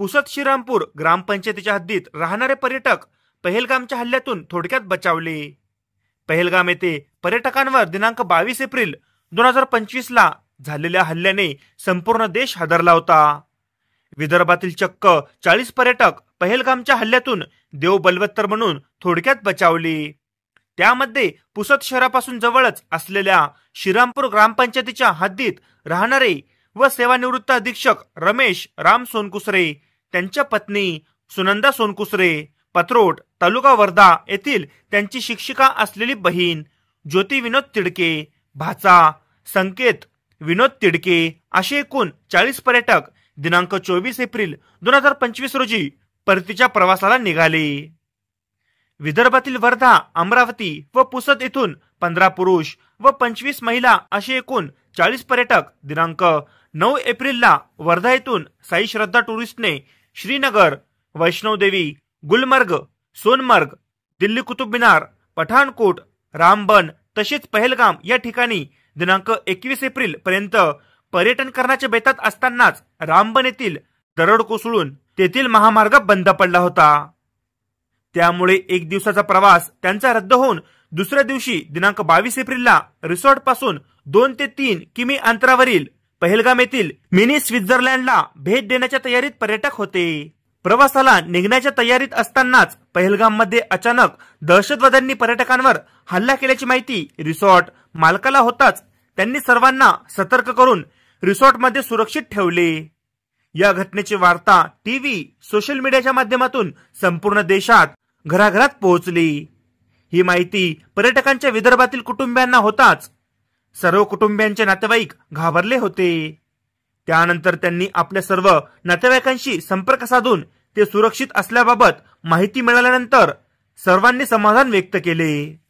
पुसद श्रीरामपूर ग्रामपंचायतीच्या हद्दीत राहणारे पर्यटक पहलगामच्या हल्ल्यातून थोडक्यात बचावले। पहलगाम येथे पर्यटकांवर दिनांक 22 एप्रिल 2025 ला झालेल्या हल्ल्याने संपूर्ण देश हादरला होता। विदर्भातील चक्क 40 पर्यटक पहलगामच्या हल्ल्यातून देव बलवत्तर म्हणून थोडक्यात बचावले। त्यामध्ये पुसद शहरापासून जवळच असलेल्या श्रीरामपूर ग्रामपंचायतीच्या हद्दीत राहणारे व सेवानिवृत्त अधीक्षक रमेश राम सोनकुसरे, त्यांच्या पत्नी सुनंदा सोनकुसरे, पत्रोट तालुका वर्धा येथील त्यांची शिक्षिका असलेली बहीण ज्योती विनोद तिडके, भाचा संकेत विनोद तिडके असे एकूण 40 पर्यटक दिनांक 24 एप्रिल 2025 रोजी परतीच्या प्रवासाला निघाले। विदर्भातील वर्धा, अमरावती व पुसद येथून 15 पुरुष व 25 महिला असे एकूण 40 पर्यटक दिनांक 9 एप्रिलला वर्धा येथून साई श्रद्धा टुरिस्टने श्रीनगर, वैष्णोदेवी, गुलमर्ग, सोनमर्ग, दिल्ली कुतुब मिनार, पठाणकोट, रामबन तसेच पहलगाम या ठिकाणी दिनांक 21 एप्रिल पर्यंत पर्यटन करण्याच्या बेतात असतानाच रामबन येथील दरड कोसळून तेथील महामार्ग बंद पडला होता। त्यामुळे एक दिवसाचा प्रवास त्यांचा रद्द होऊन दुसऱ्या दिवशी दिनांक 22 एप्रिलला रिसॉर्ट पासून 2 ते 3 किमी अंतरावरील पहलगाम येथील मिनी स्वित्झर्लंडला भेट देण्याच्या तयारीत पर्यटक होते। प्रवासाला निघण्याच्या तयारीत असतानाच पहलगाम मध्ये अचानक दहशतवाद्यांनी पर्यटकांवर हल्ला केल्याची माहिती रिसॉर्ट मालकाला होताच त्यांनी सर्वांना सतर्क करून रिसॉर्ट मध्ये सुरक्षित ठेवले। या घटनेची वार्ता टीव्ही, सोशल मीडियाच्या माध्यमातून संपूर्ण देशात घराघरात पोहोचली। ही माहिती पर्यटकांच्या विदर्भातील कुटुंबियांना होताच सर्व कुटुंबियांचे नातेवाईक घाबरले होते। त्यानंतर त्यांनी आपल्या सर्व नातेवाईकांशी संपर्क साधून ते सुरक्षित असल्याबाबत माहिती मिळाल्यानंतर सर्वांनी समाधान व्यक्त केले।